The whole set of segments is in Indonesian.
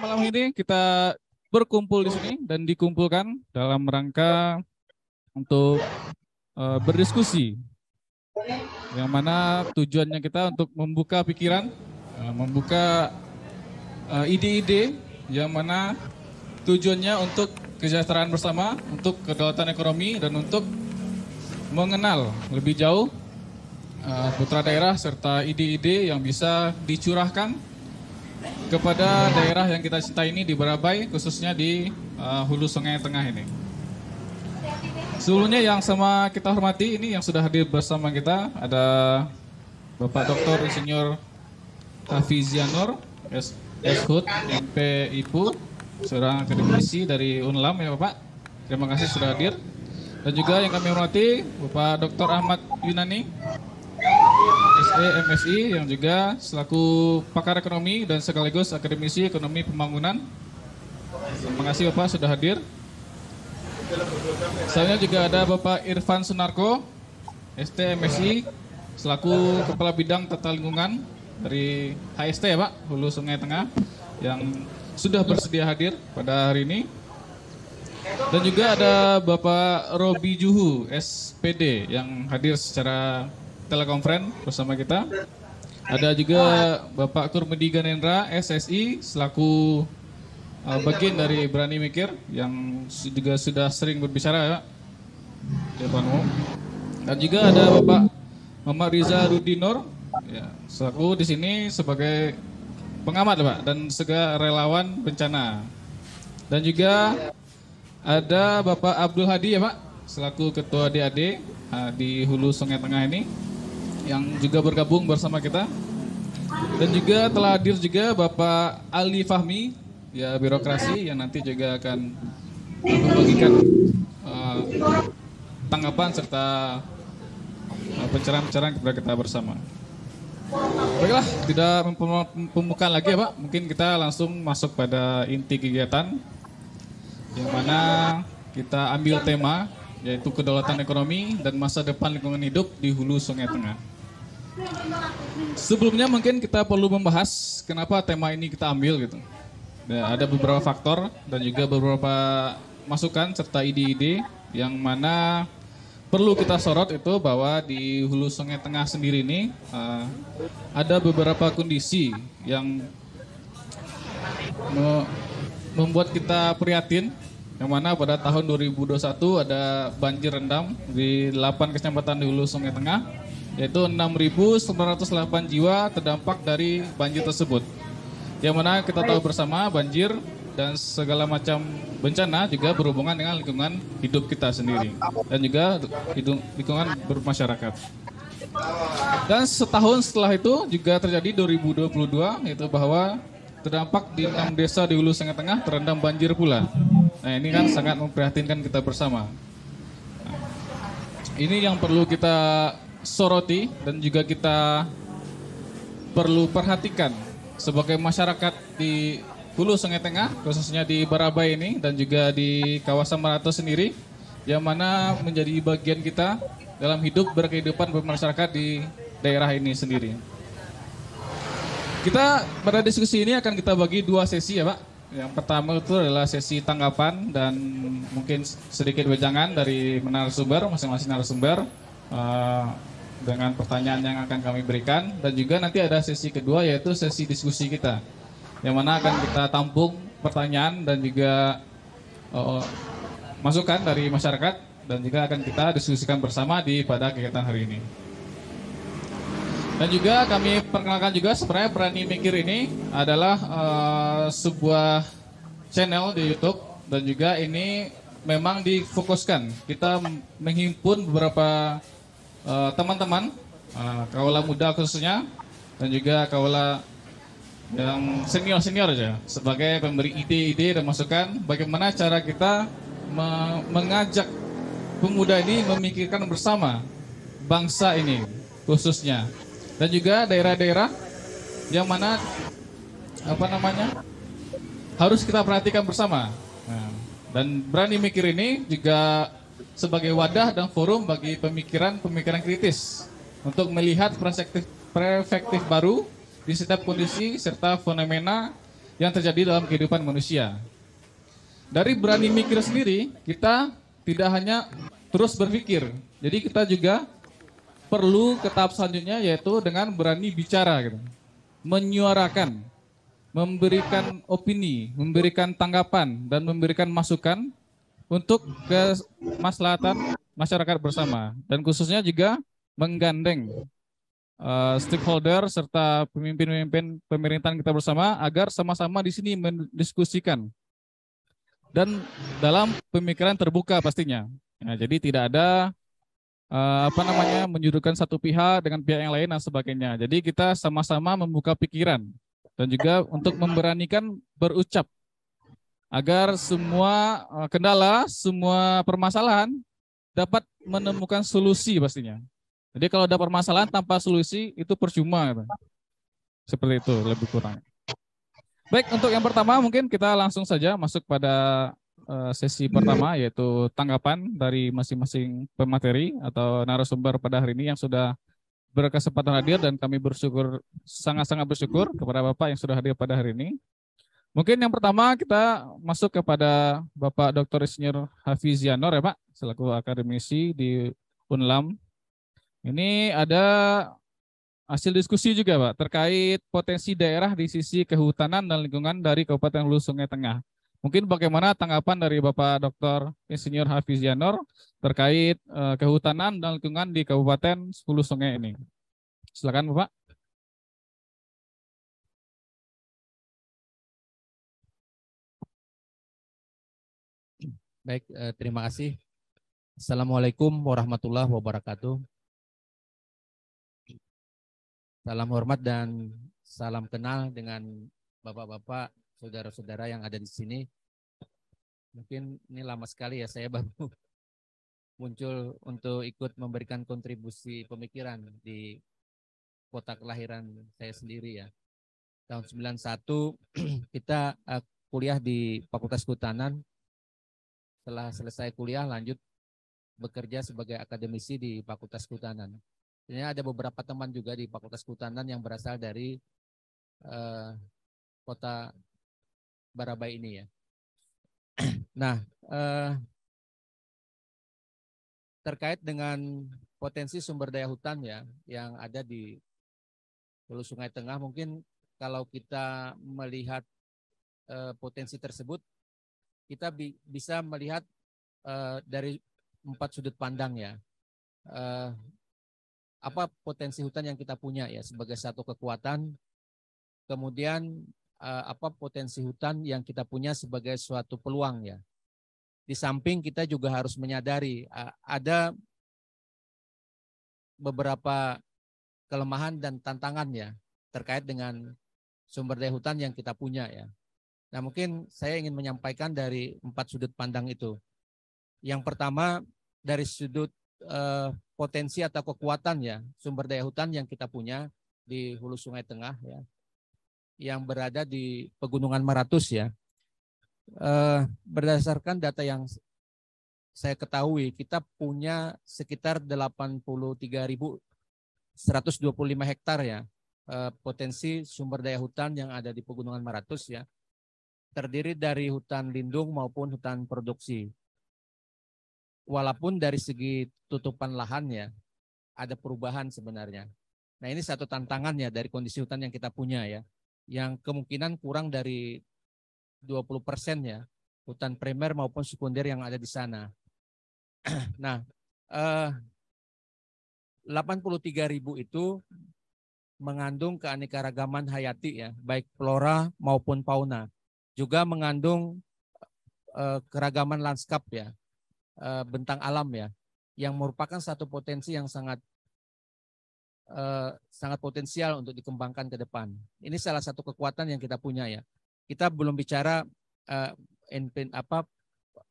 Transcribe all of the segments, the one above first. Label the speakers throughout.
Speaker 1: malam ini kita berkumpul di sini dan dikumpulkan dalam rangka untuk berdiskusi, yang mana tujuannya kita untuk membuka pikiran, membuka ide-ide yang mana tujuannya untuk kesejahteraan bersama, untuk kedaulatan ekonomi, dan untuk mengenal lebih jauh putra daerah serta ide-ide yang bisa dicurahkan kepada daerah yang kita cintai ini di Barabai, khususnya di hulu Sungai Tengah ini. Sebelumnya yang sama kita hormati ini yang sudah hadir bersama kita ada Bapak Dr. Insinyur Hafizianur SHUD MP IPU, seorang akademisi dari UNLAM ya Bapak. Terima kasih sudah hadir. Dan juga yang kami hormati Bapak Dr. Ahmad Yunani SE MSI yang juga selaku pakar ekonomi dan sekaligus akademisi ekonomi pembangunan. Terima kasih Bapak sudah hadir. Selanjutnya juga ada Bapak Irfan Sunarko ST MSI selaku Kepala Bidang Tata Lingkungan dari HST ya Pak, Hulu Sungai Tengah, yang sudah bersedia hadir pada hari ini. Dan juga ada Bapak Robi Juhu SPD yang hadir secara telekonferensi bersama kita. Ada juga Bapak Kurmedi Ganendra SSI selaku bagian dari Berani Mikir yang juga sudah sering berbicara ya, Dewan Umum. Dan juga ada Bapak Muhammad Riza Rudinor ya, selaku di sini sebagai pengamat Pak dan juga relawan bencana. Dan juga ada Bapak Abdul Hadi ya Pak selaku Ketua DAD di Hulu Sungai Tengah ini yang juga bergabung bersama kita. Dan juga telah hadir juga Bapak Ali Fahmi ya, birokrasi yang nanti juga akan membagikan tanggapan serta pencerahan-pencerahan kepada kita bersama. Baiklah, tidak pembukaan lagi ya Pak, mungkin kita langsung masuk pada inti kegiatan yang mana kita ambil tema yaitu kedaulatan ekonomi dan masa depan lingkungan hidup di Hulu Sungai Tengah. Sebelumnya mungkin kita perlu membahas kenapa tema ini kita ambil gitu. Ya, ada beberapa faktor dan juga beberapa masukan serta ide-ide yang mana perlu kita sorot itu bahwa di Hulu Sungai Tengah sendiri ini ada beberapa kondisi yang membuat kita prihatin, yang mana pada tahun 2021 ada banjir rendam di 8 kecamatan di Hulu Sungai Tengah, yaitu 6.908 jiwa terdampak dari banjir tersebut. Yang mana kita tahu bersama banjir dan segala macam bencana juga berhubungan dengan lingkungan hidup kita sendiri dan juga lingkungan bermasyarakat. Dan setahun setelah itu juga terjadi 2022, yaitu bahwa terdampak di 6 desa di Hulu Sungai Tengah terendam banjir pula. Nah ini kan sangat memprihatinkan kita bersama. Nah, ini yang perlu kita soroti dan juga kita perlu perhatikan sebagai masyarakat di Hulu Sungai Tengah, khususnya di Barabai ini dan juga di kawasan Marato sendiri, yang mana menjadi bagian kita dalam hidup berkehidupan bermasyarakat di daerah ini sendiri. Kita pada diskusi ini akan kita bagi dua sesi ya Pak. Yang pertama itu adalah sesi tanggapan dan mungkin sedikit wejangan dari narasumber, masing-masing narasumber dengan pertanyaan yang akan kami berikan, dan juga nanti ada sesi kedua yaitu sesi diskusi kita yang mana akan kita tampung pertanyaan dan juga masukan dari masyarakat dan juga akan kita diskusikan bersama pada kegiatan hari ini. Dan juga kami perkenalkan juga sebenarnya Berani Mikir ini adalah sebuah channel di YouTube dan juga ini memang difokuskan kita menghimpun beberapa teman-teman kaula muda khususnya dan juga kaula yang senior-senior aja sebagai pemberi ide-ide dan masukan bagaimana cara kita mengajak pemuda ini memikirkan bersama bangsa ini khususnya, dan juga daerah-daerah yang mana harus kita perhatikan bersama. Nah, dan Berani Mikir ini juga sebagai wadah dan forum bagi pemikiran kritis untuk melihat perspektif baru di setiap kondisi serta fenomena yang terjadi dalam kehidupan manusia. Dari berani mikir sendiri, kita tidak hanya terus berpikir. Jadi kita juga perlu ke tahap selanjutnya yaitu dengan berani bicara gitu. Menyuarakan, memberikan opini, memberikan tanggapan dan memberikan masukan untuk kemaslahatan masyarakat bersama dan khususnya juga menggandeng stakeholder serta pemimpin-pemimpin pemerintahan kita bersama agar sama-sama di sini mendiskusikan dan dalam pemikiran terbuka pastinya. Nah, jadi tidak ada menyudutkan satu pihak dengan pihak yang lain dan sebagainya. Jadi kita sama-sama membuka pikiran dan juga untuk memberanikan berucap agar semua kendala, semua permasalahan dapat menemukan solusi pastinya. Jadi kalau ada permasalahan tanpa solusi itu percuma gitu. Seperti itu lebih kurang. Baik, untuk yang pertama mungkin kita langsung saja masuk pada sesi pertama yaitu tanggapan dari masing-masing pemateri atau narasumber pada hari ini yang sudah berkesempatan hadir dan kami bersyukur sangat-sangat bersyukur kepada Bapak yang sudah hadir pada hari ini. Mungkin yang pertama kita masuk kepada Bapak Dr. Insinyur Hafizianor ya Pak, selaku akademisi di Unlam. Ini ada hasil diskusi juga Pak terkait potensi daerah di sisi kehutanan dan lingkungan dari Kabupaten Hulu Sungai Tengah. Mungkin bagaimana tanggapan dari Bapak Dr. Insinyur Hafizianor terkait kehutanan dan lingkungan di Kabupaten Hulu Sungai ini. Silakan Bapak.
Speaker 2: Baik, terima kasih. Assalamualaikum warahmatullahi wabarakatuh. Salam hormat dan salam kenal dengan bapak-bapak, saudara-saudara yang ada di sini. Mungkin ini lama sekali ya saya baru muncul untuk ikut memberikan kontribusi pemikiran di kota kelahiran saya sendiri ya. Tahun 91 kita kuliah di Fakultas Kehutanan. Setelah selesai kuliah lanjut bekerja sebagai akademisi di Fakultas Kehutanan. Ini ada beberapa teman juga di Fakultas Kehutanan yang berasal dari kota Barabai ini ya. Nah, terkait dengan potensi sumber daya hutan ya yang ada di Hulu Sungai Tengah, mungkin kalau kita melihat potensi tersebut, kita bisa melihat dari 4 sudut pandang ya. Apa potensi hutan yang kita punya ya sebagai satu kekuatan, kemudian apa potensi hutan yang kita punya sebagai suatu peluang ya. Di samping kita juga harus menyadari ada beberapa kelemahan dan tantangan ya terkait dengan sumber daya hutan yang kita punya ya. Nah mungkin saya ingin menyampaikan dari 4 sudut pandang itu. Yang pertama dari sudut potensi atau kekuatan ya sumber daya hutan yang kita punya di Hulu Sungai Tengah ya yang berada di Pegunungan Maratus ya. Berdasarkan data yang saya ketahui kita punya sekitar 83.125 hektar ya potensi sumber daya hutan yang ada di Pegunungan Maratus ya, terdiri dari hutan lindung maupun hutan produksi. Walaupun dari segi tutupan lahannya ada perubahan sebenarnya. Nah ini satu tantangannya dari kondisi hutan yang kita punya ya, yang kemungkinan kurang dari 20% ya, hutan primer maupun sekunder yang ada di sana. Nah 83.000 itu mengandung keanekaragaman hayati ya, baik flora maupun fauna. Juga mengandung keragaman lanskap ya, bentang alam ya, yang merupakan satu potensi yang sangat potensial untuk dikembangkan ke depan. Ini salah satu kekuatan yang kita punya ya. Kita belum bicara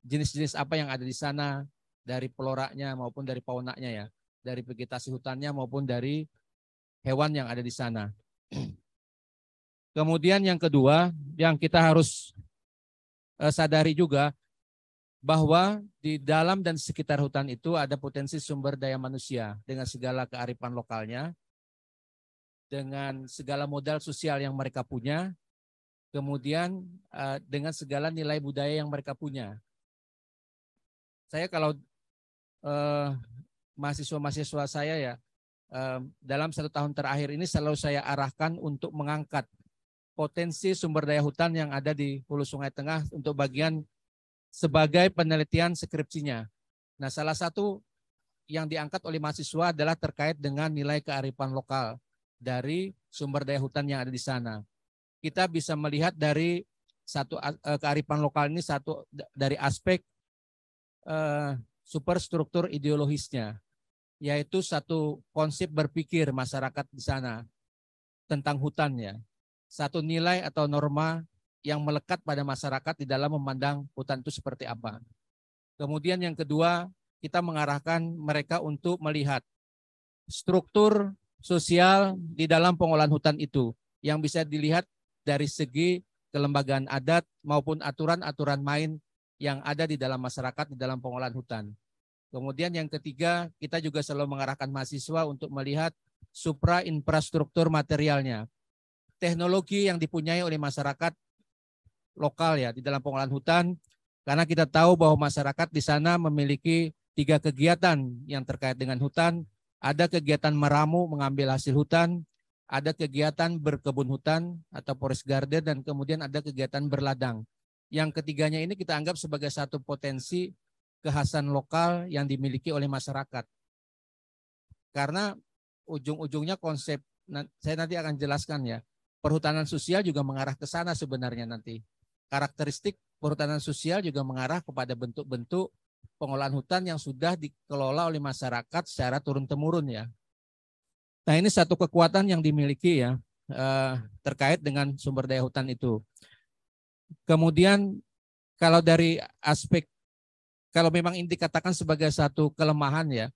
Speaker 2: jenis-jenis apa yang ada di sana dari floranya maupun dari faunanya ya, dari vegetasi hutannya maupun dari hewan yang ada di sana. Kemudian yang kedua yang kita harus sadari juga bahwa di dalam dan sekitar hutan itu ada potensi sumber daya manusia dengan segala kearifan lokalnya, dengan segala modal sosial yang mereka punya, kemudian dengan segala nilai budaya yang mereka punya. Saya kalau mahasiswa-mahasiswa saya ya, dalam 1 tahun terakhir ini selalu saya arahkan untuk mengangkat potensi sumber daya hutan yang ada di Hulu Sungai Tengah untuk bagian sebagai penelitian skripsinya. Nah, salah satu yang diangkat oleh mahasiswa adalah terkait dengan nilai kearifan lokal dari sumber daya hutan yang ada di sana. Kita bisa melihat dari kearifan lokal ini dari aspek superstruktur ideologisnya, yaitu satu konsep berpikir masyarakat di sana tentang hutannya, satu nilai atau norma yang melekat pada masyarakat di dalam memandang hutan itu seperti apa. Kemudian yang kedua, kita mengarahkan mereka untuk melihat struktur sosial di dalam pengolahan hutan itu yang bisa dilihat dari segi kelembagaan adat maupun aturan-aturan main yang ada di dalam masyarakat di dalam pengolahan hutan. Kemudian yang ketiga, kita juga selalu mengarahkan mahasiswa untuk melihat supra infrastruktur materialnya. Teknologi yang dipunyai oleh masyarakat lokal ya di dalam pengolahan hutan, karena kita tahu bahwa masyarakat di sana memiliki 3 kegiatan yang terkait dengan hutan. Ada kegiatan meramu mengambil hasil hutan, ada kegiatan berkebun hutan atau forest garden, dan kemudian ada kegiatan berladang. Yang ketiganya ini kita anggap sebagai satu potensi kekhasan lokal yang dimiliki oleh masyarakat. Karena ujung-ujungnya konsep, saya nanti akan jelaskan ya, perhutanan sosial juga mengarah ke sana sebenarnya nanti. Karakteristik perhutanan sosial juga mengarah kepada bentuk-bentuk pengolahan hutan yang sudah dikelola oleh masyarakat secara turun-temurun ya. Nah, ini satu kekuatan yang dimiliki ya terkait dengan sumber daya hutan itu. Kemudian kalau dari aspek, kalau memang ini dikatakan sebagai satu kelemahan ya,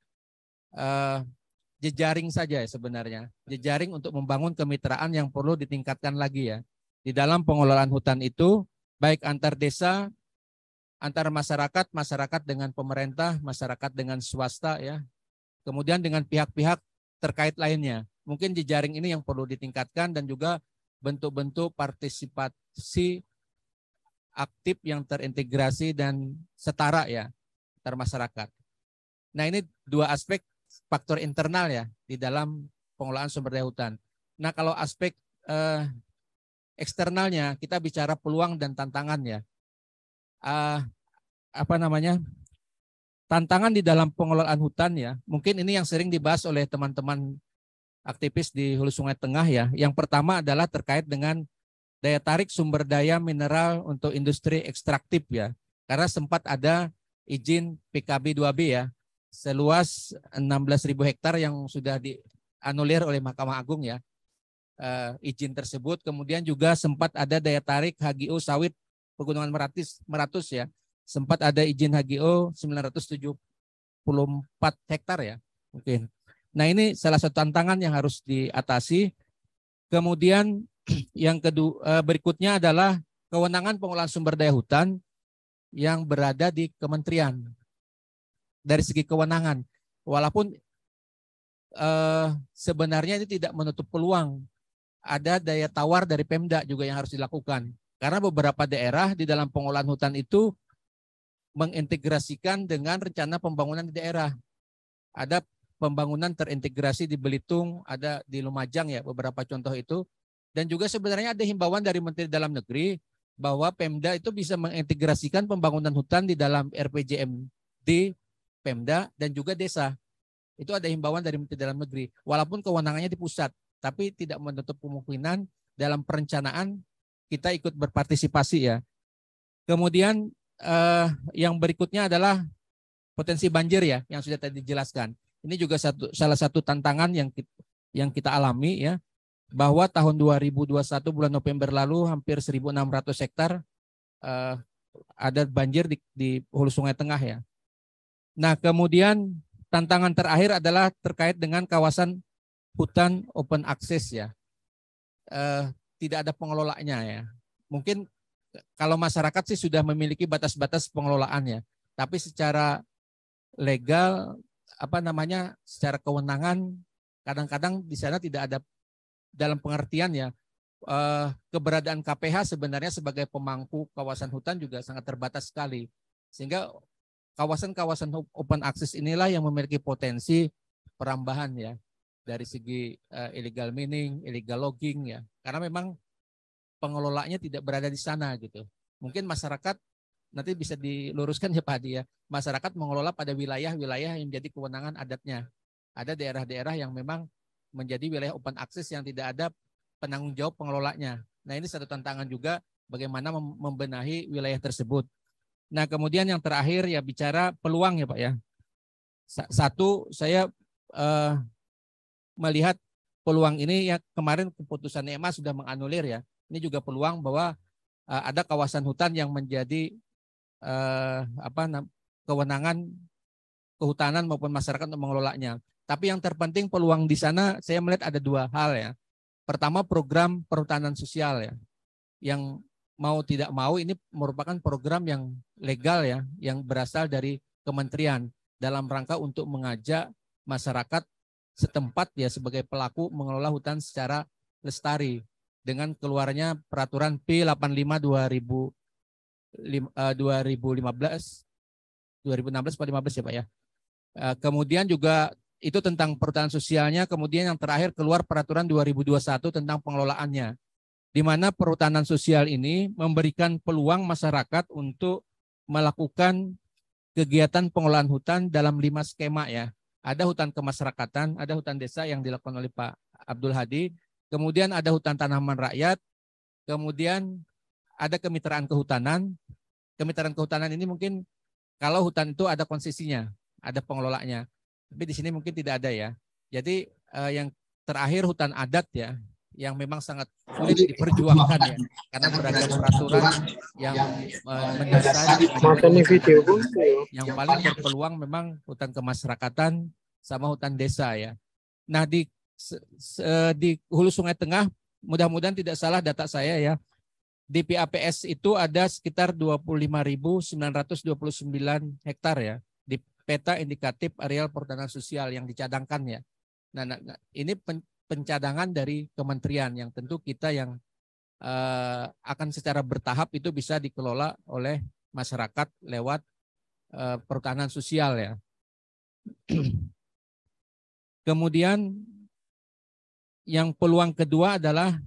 Speaker 2: jejaring saja ya sebenarnya. Jejaring untuk membangun kemitraan yang perlu ditingkatkan lagi ya. Di dalam pengelolaan hutan itu, baik antar desa, antar masyarakat, masyarakat dengan pemerintah, masyarakat dengan swasta ya. Kemudian dengan pihak-pihak terkait lainnya. Mungkin jejaring ini yang perlu ditingkatkan dan juga bentuk-bentuk partisipasi aktif yang terintegrasi dan setara ya antar masyarakat. Nah, ini 2 aspek faktor internal ya di dalam pengelolaan sumber daya hutan. Nah, kalau aspek eksternalnya kita bicara peluang dan tantangan ya. Tantangan di dalam pengelolaan hutan ya. Mungkin ini yang sering dibahas oleh teman-teman aktivis di Hulu Sungai Tengah ya. Yang pertama adalah terkait dengan daya tarik sumber daya mineral untuk industri ekstraktif ya. Karena sempat ada izin PKB 2B ya, seluas 16.000 hektar yang sudah dianulir oleh Mahkamah Agung ya. Izin tersebut, kemudian juga sempat ada daya tarik HGO sawit Pegunungan Meratus ya. Sempat ada izin HGO 974 hektar ya mungkin. Nah, ini salah satu tantangan yang harus diatasi. Kemudian yang kedua berikutnya adalah kewenangan pengelolaan sumber daya hutan yang berada di kementerian. Dari segi kewenangan, walaupun sebenarnya ini tidak menutup peluang, ada daya tawar dari Pemda juga yang harus dilakukan. Karena beberapa daerah di dalam pengolahan hutan itu mengintegrasikan dengan rencana pembangunan di daerah. Ada pembangunan terintegrasi di Belitung, ada di Lumajang ya, beberapa contoh itu. Dan juga sebenarnya ada himbauan dari Menteri Dalam Negeri bahwa Pemda itu bisa mengintegrasikan pembangunan hutan di dalam RPJMD Pemda dan juga desa. Itu ada himbauan dari Menteri Dalam Negeri. Walaupun kewenangannya di pusat, tapi tidak menutup kemungkinan dalam perencanaan kita ikut berpartisipasi ya. Kemudian yang berikutnya adalah potensi banjir ya, yang sudah tadi dijelaskan. Ini juga salah satu tantangan yang kita alami ya. Bahwa tahun 2021 bulan November lalu hampir 1.600 hektar ada banjir di Hulu Sungai Tengah ya. Nah, kemudian tantangan terakhir adalah terkait dengan kawasan hutan open access ya. Tidak ada pengelolanya ya. Mungkin kalau masyarakat sih sudah memiliki batas-batas pengelolaannya, tapi secara legal secara kewenangan kadang-kadang di sana tidak ada dalam pengertian ya, keberadaan KPH sebenarnya sebagai pemangku kawasan hutan juga sangat terbatas sekali. Sehingga kawasan-kawasan open access inilah yang memiliki potensi perambahan ya dari segi illegal mining, illegal logging ya. Karena memang pengelolanya tidak berada di sana gitu. Mungkin masyarakat nanti bisa diluruskan ya Pak Hadi ya. Masyarakat mengelola pada wilayah-wilayah yang menjadi kewenangan adatnya. Ada daerah-daerah yang memang menjadi wilayah open access yang tidak ada penanggung jawab pengelolanya. Nah ini satu tantangan juga bagaimana membenahi wilayah tersebut. Nah kemudian yang terakhir ya bicara peluang ya Pak ya. Satu saya melihat peluang ini ya kemarin keputusan EMA sudah menganulir ya. Ini juga peluang bahwa ada kawasan hutan yang menjadi kewenangan kehutanan maupun masyarakat untuk mengelolanya. Tapi yang terpenting peluang di sana saya melihat ada dua hal ya. Pertama program perhutanan sosial ya, yang mau tidak mau ini merupakan program yang legal ya, yang berasal dari kementerian dalam rangka untuk mengajak masyarakat setempat ya sebagai pelaku mengelola hutan secara lestari dengan keluarnya peraturan P85 2016 atau 15 ya Pak ya. Kemudian juga itu tentang perhutanan sosialnya, kemudian yang terakhir keluar peraturan 2021 tentang pengelolaannya, di mana perhutanan sosial ini memberikan peluang masyarakat untuk melakukan kegiatan pengelolaan hutan dalam 5 skema ya. Ada hutan kemasyarakatan, ada hutan desa yang dilakukan oleh Pak Abdul Hadi, kemudian ada hutan tanaman rakyat, kemudian ada kemitraan kehutanan. Kemitraan kehutanan ini mungkin kalau hutan itu ada konsesinya, ada pengelolanya. Tapi di sini mungkin tidak ada ya. Jadi yang terakhir hutan adat ya, yang memang sangat sulit diperjuangkan ya, karena beragam peraturan yang mendasari. Yang paling berpeluang memang hutan kemasyarakatan sama hutan desa ya. Nah di Hulu Sungai Tengah, mudah-mudahan tidak salah data saya ya, di PAPS itu ada sekitar 25.929 hektar ya. Peta indikatif areal perhutanan sosial yang dicadangkan ya. Nah ini pencadangan dari kementerian yang tentu kita yang akan secara bertahap itu bisa dikelola oleh masyarakat lewat perhutanan sosial ya. Kemudian yang peluang kedua adalah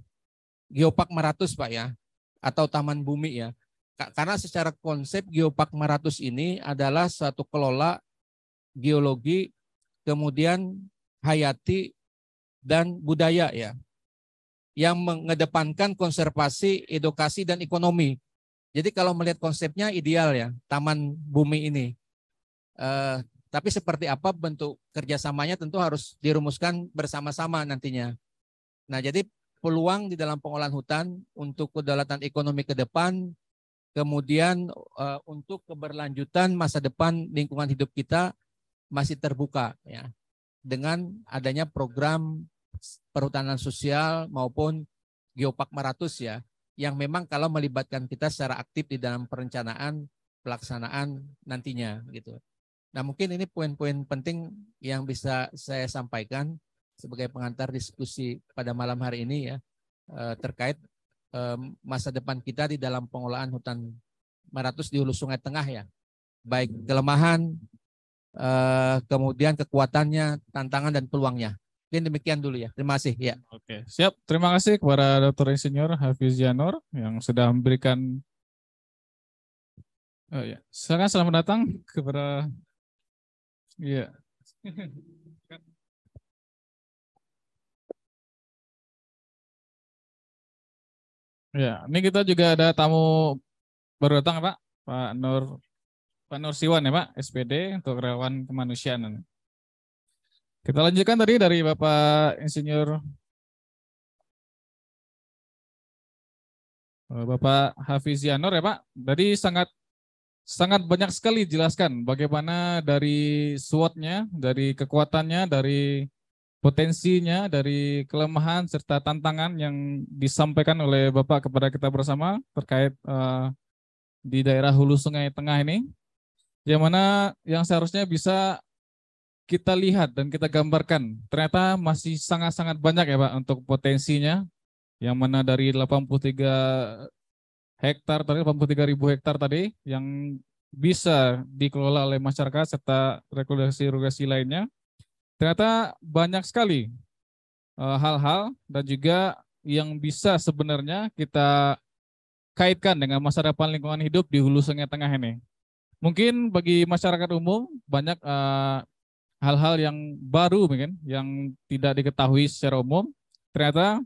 Speaker 2: Geopark Maratus Pak ya, atau Taman Bumi ya. Karena secara konsep Geopark Maratus ini adalah satu kelola geologi, kemudian hayati, dan budaya ya, yang mengedepankan konservasi, edukasi, dan ekonomi. Jadi kalau melihat konsepnya ideal ya, Taman Bumi ini. Tapi seperti apa bentuk kerjasamanya tentu harus dirumuskan bersama-sama nantinya. Nah jadi peluang di dalam pengolahan hutan untuk kedaulatan ekonomi ke depan, kemudian untuk keberlanjutan masa depan lingkungan hidup kita masih terbuka ya, dengan adanya program perhutanan sosial maupun Geopark Maratus ya, yang memang kalau melibatkan kita secara aktif di dalam perencanaan pelaksanaan nantinya gitu. Nah mungkin ini poin-poin penting yang bisa saya sampaikan sebagai pengantar diskusi pada malam hari ini ya, terkait masa depan kita di dalam pengelolaan hutan Maratus di Hulu Sungai Tengah ya, baik kelemahan, kemudian kekuatannya, tantangan, dan peluangnya. Mungkin demikian dulu ya. Terima kasih. Ya.
Speaker 1: Oke, siap. Terima kasih kepada Dr. Insinyur Hafiz Janur yang sudah memberikan. Oh ya, selamat datang kepada. Ya. Ya, ini kita juga ada tamu baru datang Pak, Pak Nur Siwan ya Pak, SPD untuk relawan kemanusiaan. Kita lanjutkan tadi dari Bapak Insinyur Bapak Hafiz Janur ya Pak. Tadi sangat banyak sekali dijelaskan bagaimana dari SWOT-nya, dari kekuatannya, dari potensinya, dari kelemahan serta tantangan yang disampaikan oleh Bapak kepada kita bersama terkait di daerah Hulu Sungai Tengah ini, yang mana yang seharusnya bisa kita lihat dan kita gambarkan ternyata masih sangat-sangat banyak ya Pak untuk potensinya, yang mana dari 83 hektar tadi, 83.000 hektar tadi yang bisa dikelola oleh masyarakat serta regulasi-regulasi lainnya, ternyata banyak sekali hal-hal dan juga yang bisa sebenarnya kita kaitkan dengan masa depan lingkungan hidup di Hulu Sungai Tengah ini. Mungkin bagi masyarakat umum banyak hal-hal yang baru mungkin yang tidak diketahui secara umum. Ternyata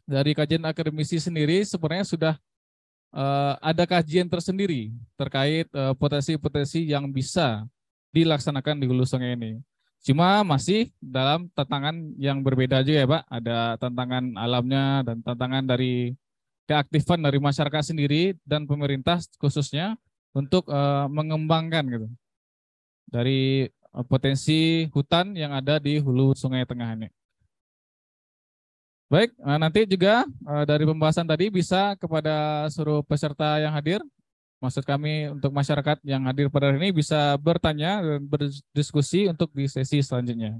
Speaker 1: dari kajian akademisi sendiri sebenarnya sudah ada kajian tersendiri terkait potensi-potensi yang bisa dilaksanakan di hulu sungai ini. Cuma masih dalam tantangan yang berbeda juga ya Pak. Ada tantangan alamnya dan tantangan dari keaktifan dari masyarakat sendiri dan pemerintah khususnya untuk mengembangkan gitu dari potensi hutan yang ada di hulu sungai tengah ini. Baik, nanti juga dari pembahasan tadi bisa kepada seluruh peserta yang hadir, maksud kami untuk masyarakat yang hadir pada hari ini bisa bertanya dan berdiskusi untuk di sesi selanjutnya.